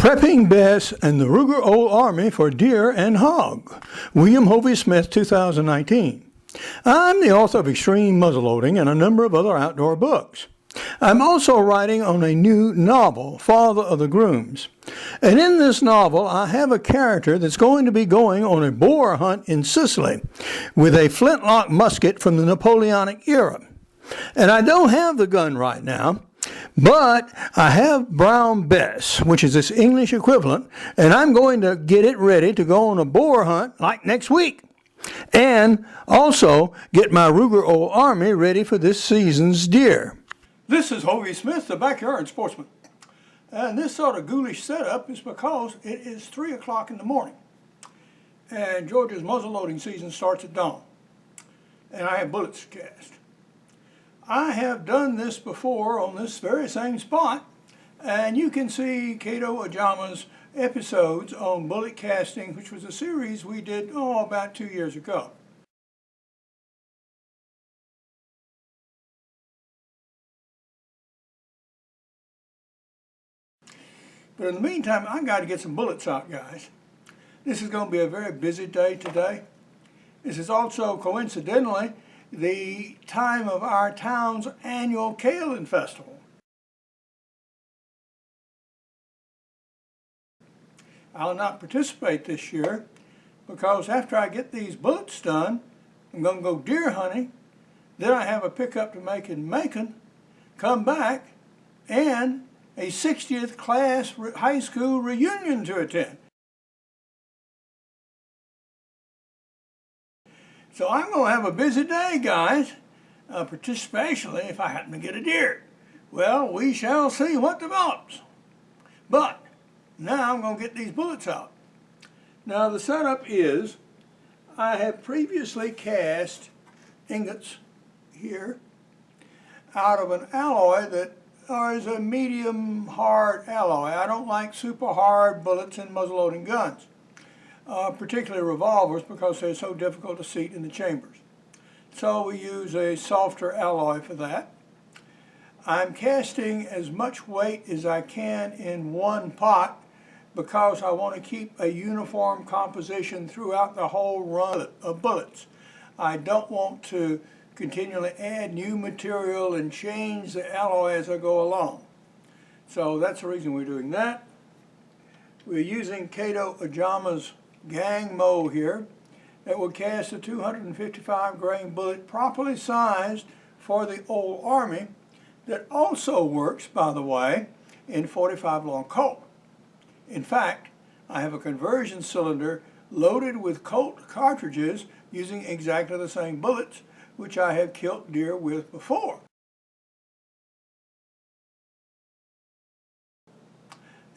Prepping Bess and the Ruger Old Army for Deer and Hog. William Hovey Smith, 2019. I'm the author of Extreme Muzzleloading and a number of other outdoor books. I'm also writing on a new novel, Father of the Grooms. And in this novel, I have a character that's going to be going on a boar hunt in Sicily with a flintlock musket from the Napoleonic era. And I don't have the gun right now, but I have brown Bess, which is its English equivalent, and I'm going to get it ready to go on a boar hunt like next week. And also get my Ruger Old Army ready for this season's deer. This is Hovey Smith, the backyard sportsman. And this sort of ghoulish setup is because it is 3 o'clock in the morning. And Georgia's muzzleloading season starts at dawn. And I have bullets to cast. I have done this before on this very same spot, and you can see Kato Ajama's episodes on bullet casting, which was a series we did about 2 years ago. But in the meantime, I got to get some bullets out, guys. This is going to be a very busy day today. This is also coincidentally the time of our town's annual Kaolin Festival. I'll not participate this year because after I get these bullets done, I'm going to go deer hunting. Then I have a pickup to make in Macon, come back, and a 60th class high school reunion to attend. So I'm going to have a busy day, guys, especially if I happen to get a deer. Well, we shall see what develops. But now I'm going to get these bullets out. Now the setup is, I have previously cast ingots here out of an alloy that is a medium hard alloy. I don't like super hard bullets in muzzleloading guns. Particularly revolvers, because they're so difficult to seat in the chambers. So we use a softer alloy for that. I'm casting as much weight as I can in one pot because I want to keep a uniform composition throughout the whole run of bullets. I don't want to continually add new material and change the alloy as I go along. So that's the reason we're doing that. We're using Kato Ajama's gang mow here that will cast a 255 grain bullet properly sized for the Old Army that also works, by the way, in 45 long Colt. In fact, I have a conversion cylinder loaded with Colt cartridges using exactly the same bullets which I have killed deer with before.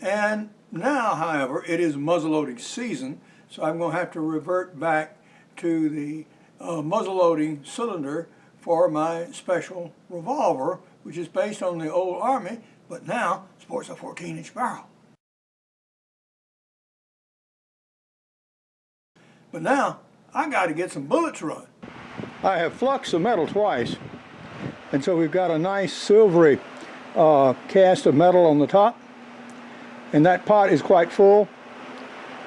And now, however, it is muzzleloading season, so I'm going to have to revert back to the muzzleloading cylinder for my special revolver, which is based on the Old Army, but now sports a 14-inch barrel. But now, I got to get some bullets run. I have fluxed the metal twice, and so we've got a nice silvery cast of metal on the top, and that pot is quite full.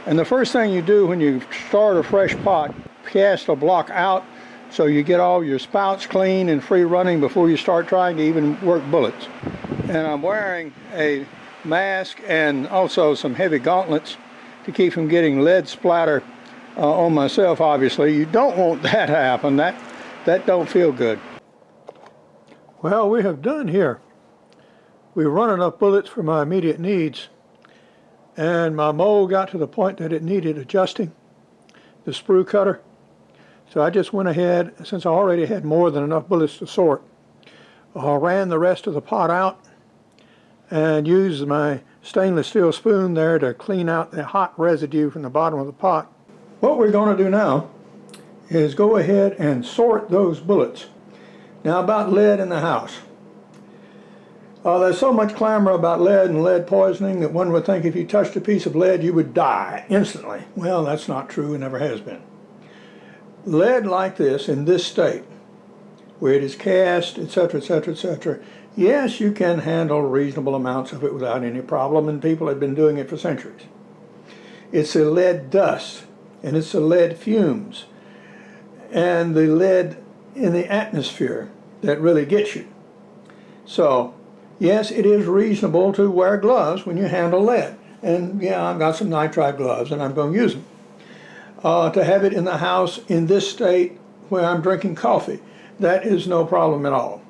And the first thing you do when you start a fresh pot, cast a block out so you get all your spouts clean and free running before you start trying to even work bullets. And I'm wearing a mask and also some heavy gauntlets to keep from getting lead splatter on myself, obviously. You don't want that to happen. That don't feel good. Well, we have done here. We've run enough bullets for my immediate needs. And my mow got to the point that it needed adjusting, the sprue cutter. So I just went ahead, since I already had more than enough bullets to sort, ran the rest of the pot out and used my stainless steel spoon there to clean out the hot residue from the bottom of the pot. What we're going to do now is go ahead and sort those bullets. Now, about lead in the house. There's so much clamor about lead and lead poisoning that one would think if you touched a piece of lead you would die instantly. Well, that's not true and never has been. Lead like this in this state, where it is cast, etc., etc., etc., Yes, you can handle reasonable amounts of it without any problem, and people have been doing it for centuries. It's the lead dust, and it's the lead fumes, and the lead in the atmosphere that really gets you. So, yes, it is reasonable to wear gloves when you handle lead. And yeah, I've got some nitride gloves, and I'm going to use them. To have it in the house in this state where I'm drinking coffee, that is no problem at all.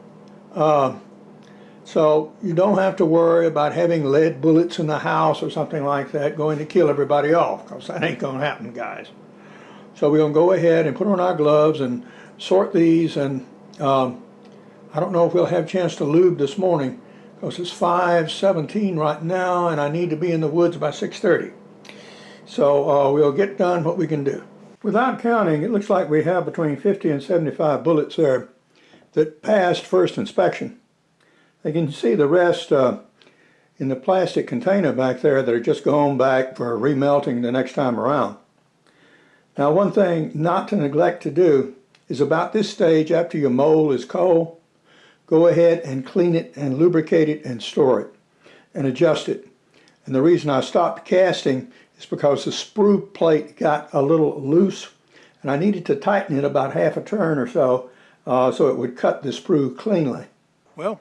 So you don't have to worry about having lead bullets in the house or something like that going to kill everybody off, because that ain't going to happen, guys. So we're going to go ahead and put on our gloves and sort these, and I don't know if we'll have a chance to lube this morning, because it's 5:17 right now, and I need to be in the woods by 6:30. So we'll get done what we can do. Without counting, it looks like we have between 50 and 75 bullets there that passed first inspection. You can see the rest in the plastic container back there that are just going back for remelting the next time around. Now, one thing not to neglect to do is about this stage, after your mold is cold, go ahead and clean it and lubricate it and store it and adjust it. And the reason I stopped casting is because the sprue plate got a little loose, and I needed to tighten it about half a turn or so, so it would cut the sprue cleanly. Well,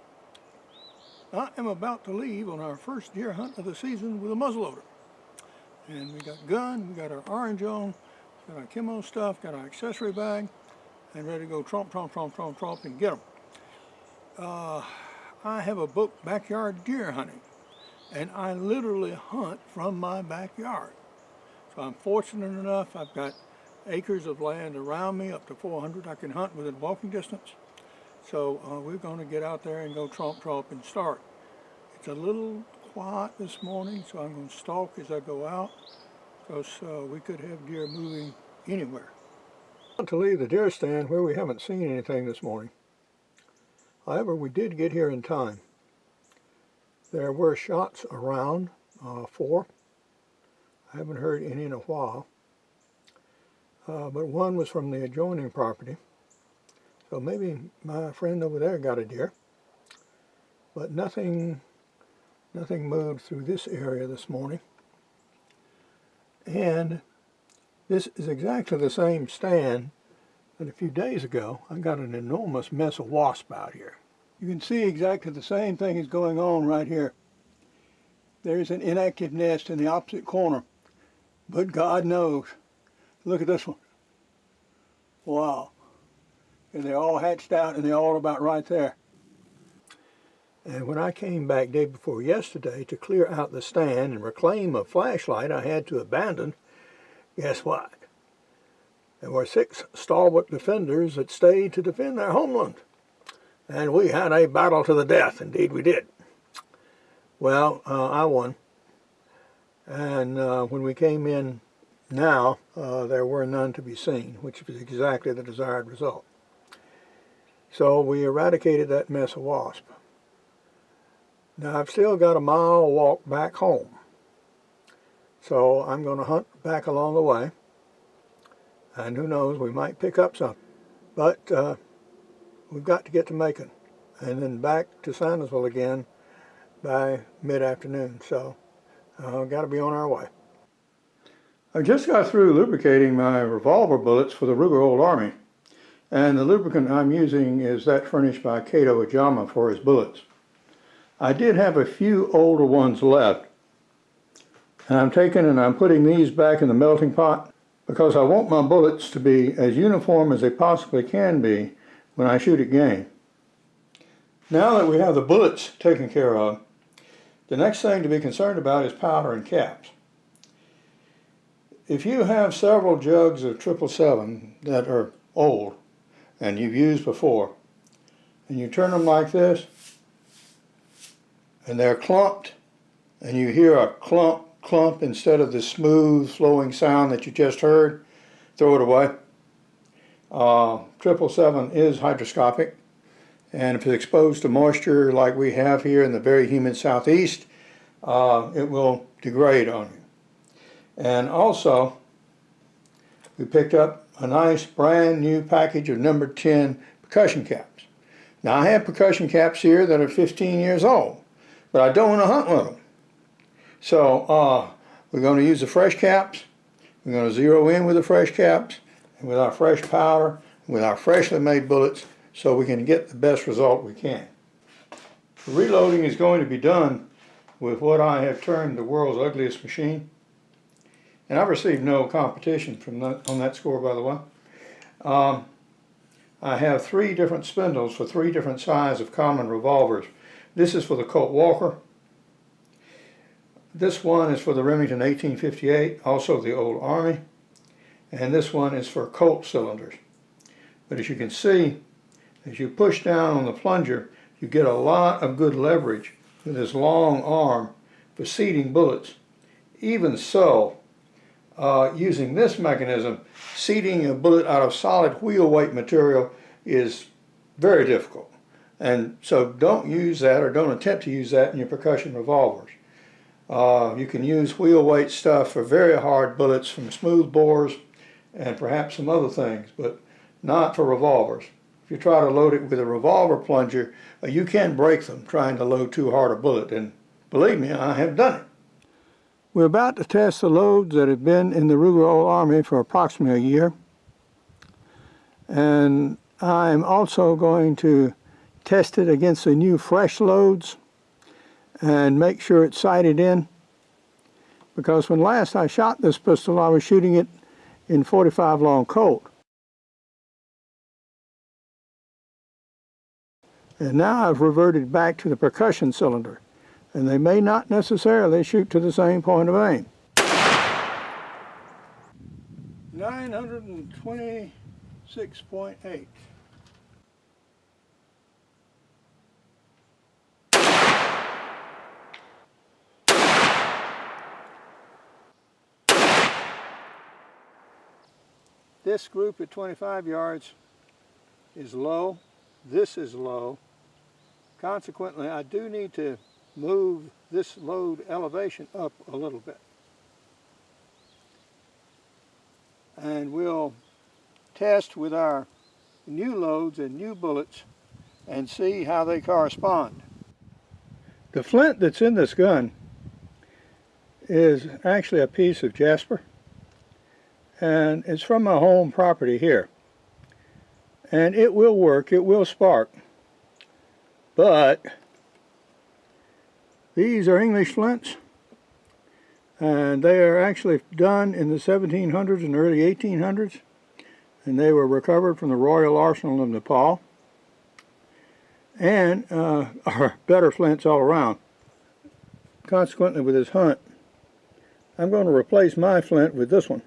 I am about to leave on our first deer hunt of the season with a muzzleloader. And we got gun, we got our orange on, got our camo stuff, got our accessory bag, and ready to go tromp, tromp, tromp, tromp, tromp, and get them. I have a book, Backyard Deer Hunting, and I literally hunt from my backyard. So I'm fortunate enough, I've got acres of land around me, up to 400 I can hunt within walking distance. So we're going to get out there and go tromp, tromp, and start. It's a little quiet this morning, so I'm going to stalk as I go out, because we could have deer moving anywhere. I want to leave the deer stand where we haven't seen anything this morning. However, we did get here in time. There were shots around, 4. I haven't heard any in a while, but one was from the adjoining property. So maybe my friend over there got a deer, but nothing moved through this area this morning. And this is exactly the same stand that a few days ago I got an enormous mess of wasps out here. You can see exactly the same thing is going on right here. There's an inactive nest in the opposite corner, but God knows. Look at this one. Wow. And they're all hatched out, and they're all about right there. And when I came back day before yesterday to clear out the stand and reclaim a flashlight I had to abandon, guess what? There were 6 stalwart defenders that stayed to defend their homeland. And we had a battle to the death, indeed we did. Well, I won. And when we came in now, there were none to be seen, which was exactly the desired result. So we eradicated that mess of wasp. Now I've still got a mile walk back home. So I'm going to hunt back along the way. And who knows, we might pick up something. But we've got to get to Macon and then back to Sandersville again by mid-afternoon. So we've got to be on our way. I just got through lubricating my revolver bullets for the Ruger Old Army. And the lubricant I'm using is that furnished by Kato Ajama for his bullets. I did have a few older ones left, and I'm taking and I'm putting these back in the melting pot because I want my bullets to be as uniform as they possibly can be when I shoot at game. Now that we have the bullets taken care of, the next thing to be concerned about is powder and caps. If you have several jugs of 777 that are old, and you've used before, and you turn them like this, and they're clumped, and you hear a clump, clump instead of the smooth flowing sound that you just heard, throw it away. 777 is hydroscopic, and if it's exposed to moisture like we have here in the very humid southeast, it will degrade on you. And also, we picked up a nice brand new package of number 10 percussion caps. Now I have percussion caps here that are 15 years old, but I don't want to hunt with them. So we're going to use the fresh caps. We're going to zero in with the fresh caps, and with our fresh powder, with our freshly made bullets, so we can get the best result we can. The reloading is going to be done with what I have termed the world's ugliest machine. And I've received no competition on that score, by the way. I have 3 different spindles for 3 different sizes of common revolvers. This is for the Colt Walker. This one is for the Remington 1858, also the Old Army. And this one is for Colt cylinders. But as you can see, as you push down on the plunger, you get a lot of good leverage with this long arm for seating bullets. Even so, using this mechanism, seating a bullet out of solid wheel weight material is very difficult. And so don't use that, or don't attempt to use that in your percussion revolvers. You can use wheel weight stuff for very hard bullets from smooth bores and perhaps some other things, but not for revolvers. If you try to load it with a revolver plunger, you can break them trying to load too hard a bullet, and believe me, I have done it. We're about to test the loads that have been in the Ruger Old Army for approximately a year. And I'm also going to test it against the new fresh loads and make sure it's sighted in. Because when last I shot this pistol, I was shooting it in 45 long Colt. And now I've reverted back to the percussion cylinder, and they may not necessarily shoot to the same point of aim. 926.8. This group at 25 yards is low. This is low. Consequently, I do need to move this load elevation up a little bit. And we'll test with our new loads and new bullets and see how they correspond. The flint that's in this gun is actually a piece of jasper, and it's from my home property here. And it will work, it will spark. But these are English flints, and they are actually done in the 1700s and early 1800s, and they were recovered from the Royal Arsenal of Nepal, and are better flints all around. Consequently, with this hunt, I'm going to replace my flint with this one.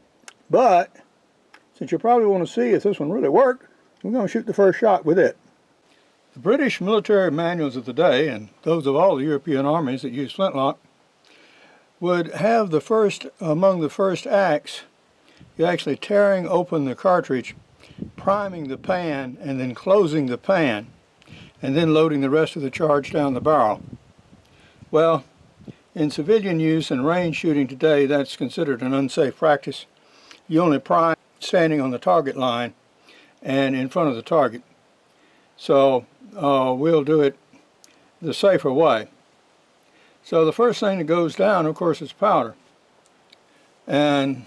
But since you probably want to see if this one really worked, we're going to shoot the first shot with it. The British military manuals of the day, and those of all the European armies that use flintlock, would have the first, among the first acts, you actually tearing open the cartridge, priming the pan, and then closing the pan, and then loading the rest of the charge down the barrel. Well, in civilian use and range shooting today, that's considered an unsafe practice. You only prime standing on the target line and in front of the target. So we'll do it the safer way. So the first thing that goes down, of course, is powder. And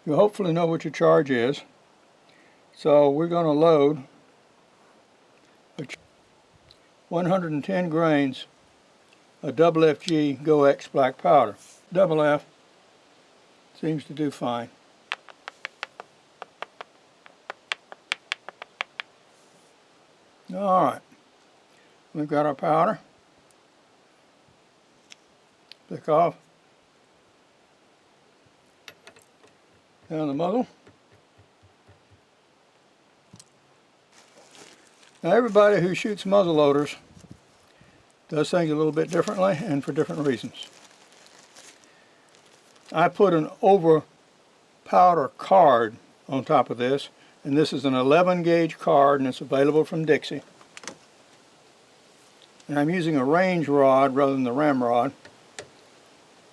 you hopefully know what your charge is. So we're going to load 110 grains of double FG Go X black powder. Double F seems to do fine. Alright, we've got our powder. Pick off down the muzzle. Now everybody who shoots muzzleloaders does things a little bit differently and for different reasons. I put an over powder card on top of this, and this is an 11 gauge card, and it's available from Dixie. And I'm using a range rod rather than the ramrod.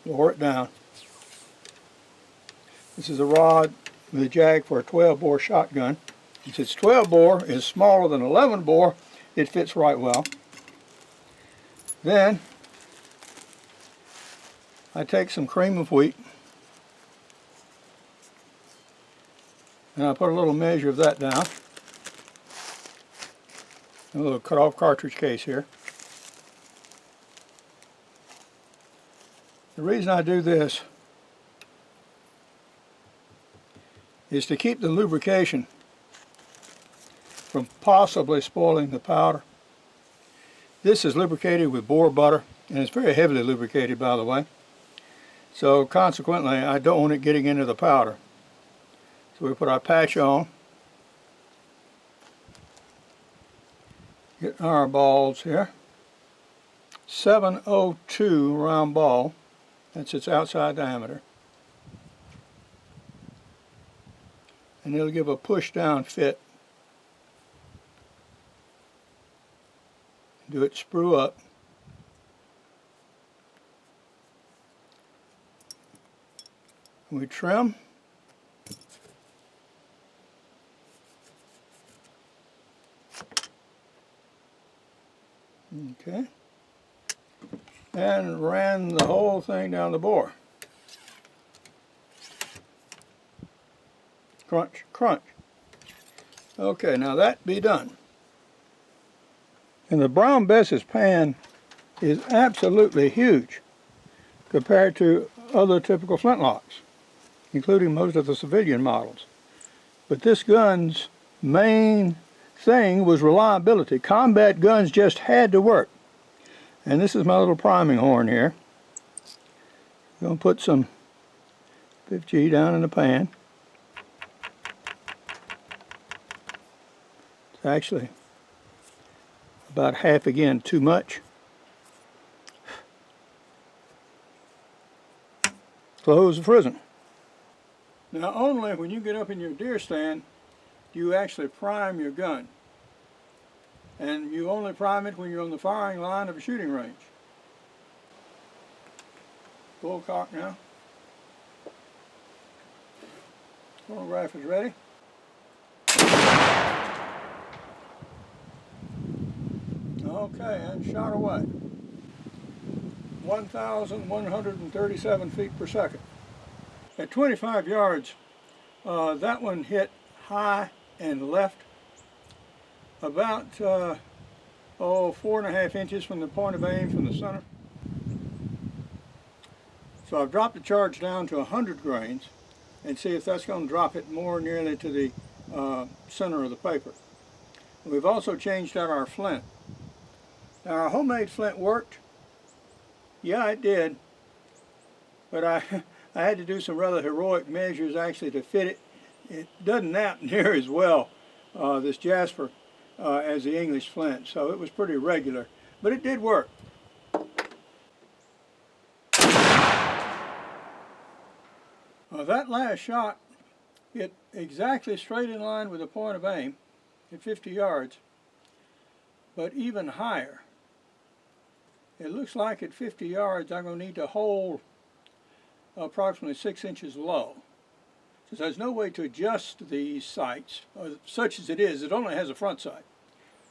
Lower it down. This is a rod with a jag for a 12 bore shotgun. Since 12 bore is smaller than 11 bore, it fits right well. Then I take some cream of wheat and I put a little measure of that down. A little cut off cartridge case here. The reason I do this is to keep the lubrication from possibly spoiling the powder. This is lubricated with boar butter, and it's very heavily lubricated, by the way. So consequently, I don't want it getting into the powder. So we put our patch on, get our balls here. 702 round ball, that's its outside diameter. And it'll give a push down fit. Do it sprue up. We trim. Okay. And ran the whole thing down the bore. Crunch, crunch. Okay, now that be done. And the Brown Bess's pan is absolutely huge compared to other typical flintlocks, including most of the civilian models. But this gun's main thing was reliability. Combat guns just had to work. And this is my little priming horn here. I'm going to put some 5G down in the pan. It's actually about half again too much. Close the frizzen. Now only when you get up in your deer stand do you actually prime your gun. And you only prime it when you're on the firing line of a shooting range. Full cock now. Photograph is ready. Okay, and shot away. 1,137 feet per second. At 25 yards, that one hit high and left about 4.5 inches from the point of aim from the center. So I've dropped the charge down to 100 grains and see if that's going to drop it more nearly to the center of the paper. We've also changed out our flint. Now our homemade flint worked. Yeah, it did. But I had to do some rather heroic measures actually to fit it. It doesn't nap near as well, this Jasper, as the English flint. So it was pretty regular. But it did work. That last shot hit exactly straight in line with the point of aim at 50 yards, but even higher. It looks like at 50 yards I'm going to need to hold approximately 6 inches low. Since there's no way to adjust these sights, such as it is, it only has a front sight.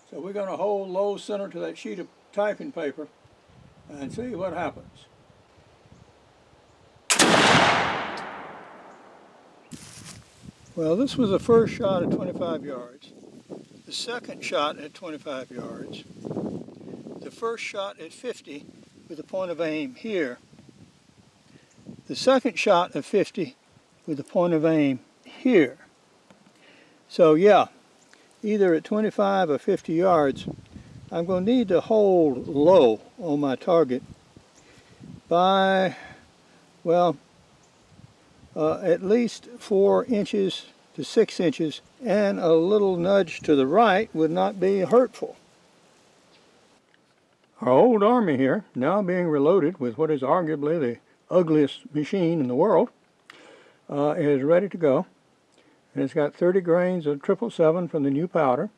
So we're going to hold low center to that sheet of typing paper and see what happens. Well, this was the first shot at 25 yards, the second shot at 25 yards, the first shot at 50 with the point of aim here, the second shot at 50 with the point of aim here. So yeah, either at 25 or 50 yards, I'm going to need to hold low on my target by, well, at least 4 inches to 6 inches, and a little nudge to the right would not be hurtful. Our old Army here, now being reloaded with what is arguably the ugliest machine in the world, is ready to go. And it's got 30 grains of 777 from the new powder.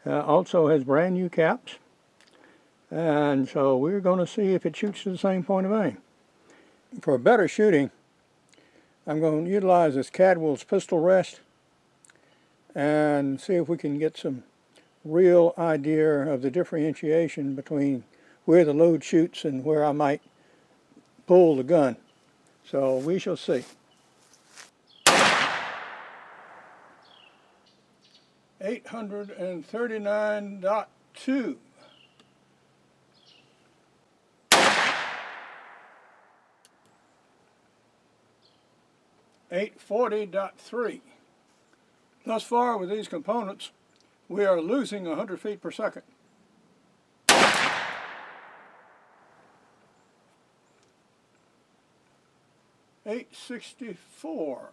Also has brand new caps. And so we're going to see if it shoots to the same point of aim. For better shooting, I'm going to utilize this Cadwell's pistol rest and see if we can get some real idea of the differentiation between where the load shoots and where I might pull the gun. So we shall see. 839.2. 840.3. Thus far with these components, we are losing 100 feet per second. 864.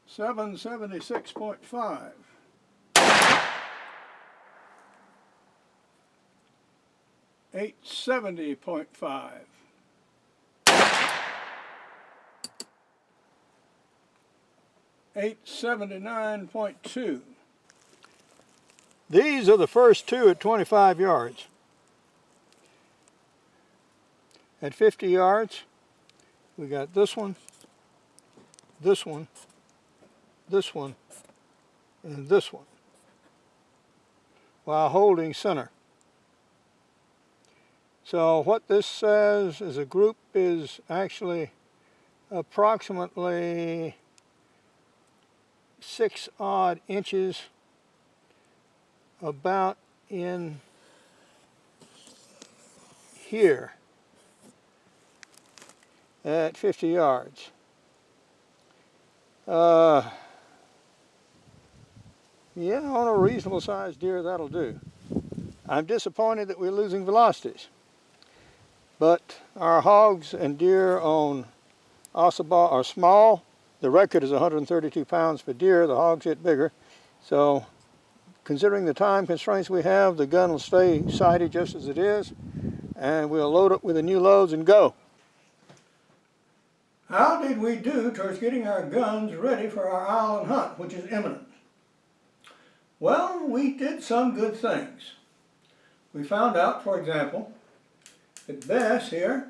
776.5. 870.5. 879.2. These are the first two at 25 yards. At 50 yards, we got this one, this one, this one, and this one, while holding center. So what this says is a group is actually approximately 6 odd inches about in here at 50 yards. Yeah, on a reasonable sized deer that'll do. I'm disappointed that we're losing velocities, but our hogs and deer on Ossabaw are small. The record is 132 pounds for deer. The hogs get bigger. So considering the time constraints we have, the gun will stay sighted just as it is, and we'll load it with the new loads and go. How did we do towards getting our guns ready for our island hunt, which is imminent? Well, we did some good things. We found out, for example, that Bess here,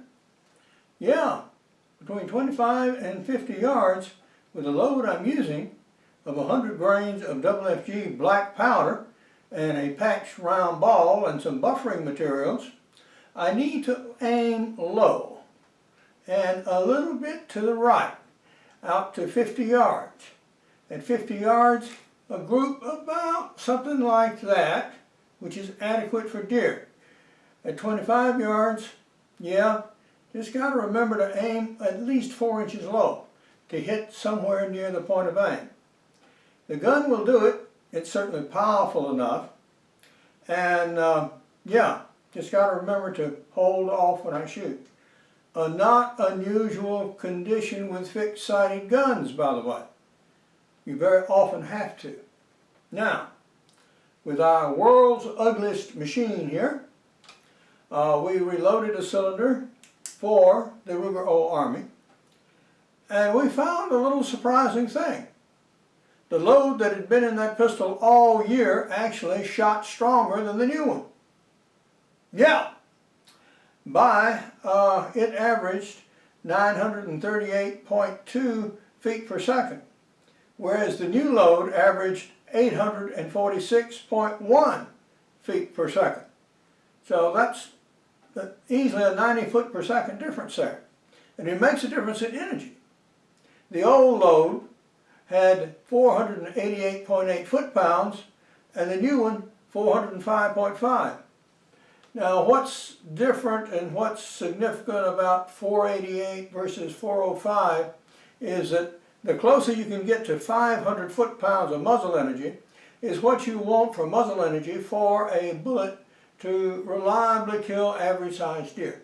between 25 and 50 yards with the load I'm using of 100 grains of FFG black powder and a patched round ball and some buffering materials, I need to aim low and a little bit to the right, out to 50 yards. At 50 yards, a group about something like that, which is adequate for deer. At 25 yards, just got to remember to aim at least 4 inches low to hit somewhere near the point of aim. The gun will do it. It's certainly powerful enough. And just got to remember to hold off when I shoot. A not unusual condition with fixed-sighted guns, by the way. You very often have to. Now, with our world's ugliest machine here, we reloaded a cylinder for the Ruger Old Army, and we found a little surprising thing. The load that had been in that pistol all year actually shot stronger than the new one. It averaged 938.2 feet per second, whereas the new load averaged 846.1 feet per second. So that's easily a 90 foot per second difference there. And it makes a difference in energy. The old load had 488.8 foot-pounds, and the new one 405.5. Now what's different and what's significant about 488 versus 405 is that the closer you can get to 500 foot-pounds of muzzle energy is what you want for muzzle energy for a bullet to reliably kill average-sized deer.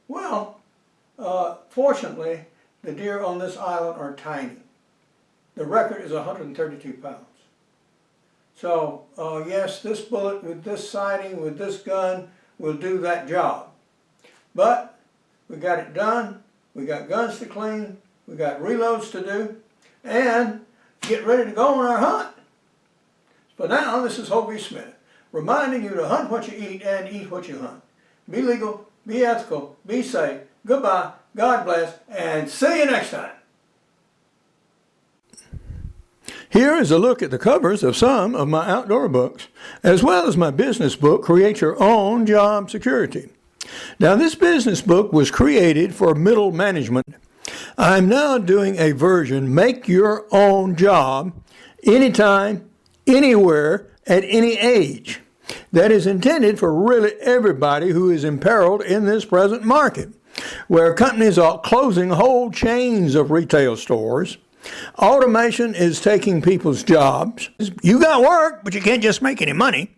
Well, fortunately, the deer on this island are tiny. The record is 132 pounds. So, yes, this bullet with this sighting, with this gun, will do that job. But we got it done, we got guns to clean, we got reloads to do, and get ready to go on our hunt. For now, this is Hobie Smith, reminding you to hunt what you eat and eat what you hunt. Be legal, be ethical, be safe. Goodbye. God bless, and see you next time. Here is a look at the covers of some of my outdoor books, as well as my business book, Create Your Own Job Security. Now, this business book was created for middle management. I'm now doing a version, Make Your Own Job, anytime, anywhere, at any age. That is intended for really everybody who is imperiled in this present market, where companies are closing whole chains of retail stores. Automation is taking people's jobs. You got work, but you can't just make any money.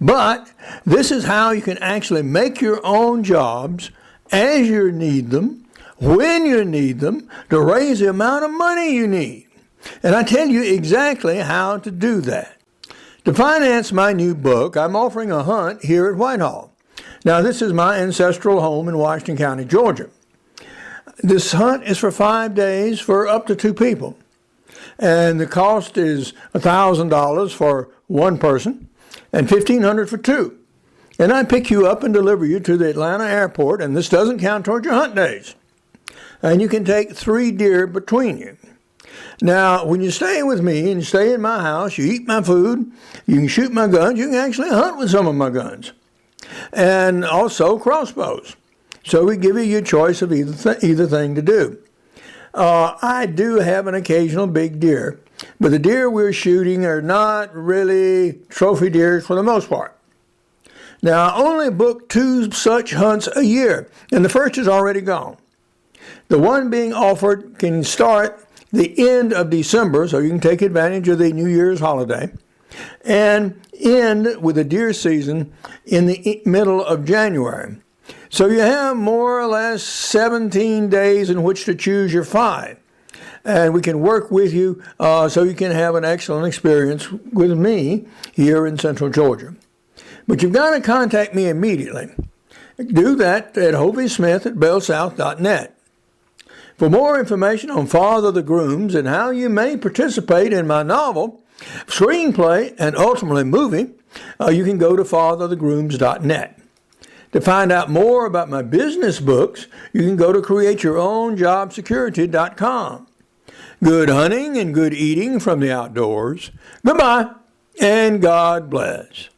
But this is how you can actually make your own jobs as you need them, when you need them, to raise the amount of money you need. And I tell you exactly how to do that. To finance my new book, I'm offering a hunt here at Whitehall. Now, this is my ancestral home in Washington County, Georgia. This hunt is for 5 days for up to 2 people. And the cost is $1,000 for one person and $1,500 for 2. And I pick you up and deliver you to the Atlanta airport, and this doesn't count towards your hunt days. And you can take 3 deer between you. Now, when you stay with me and you stay in my house, you eat my food, you can shoot my guns, you can actually hunt with some of my guns. And also crossbows. So we give you your choice of either thing to do. I do have an occasional big deer, but the deer we're shooting are not really trophy deer for the most part. Now, I only book 2 such hunts a year, and the first is already gone. The one being offered can start the end of December, so you can take advantage of the New Year's holiday, and end with the deer season in the middle of January. So you have more or less 17 days in which to choose your 5. And we can work with you so you can have an excellent experience with me here in Central Georgia. But you've got to contact me immediately. Do that at hoviesmith@bellsouth.net. For more information on Father the Grooms and how you may participate in my novel, screenplay, and ultimately movie, you can go to fatherthegrooms.net. To find out more about my business books, you can go to createyourownjobsecurity.com. Good hunting and good eating from the outdoors. Goodbye, and God bless.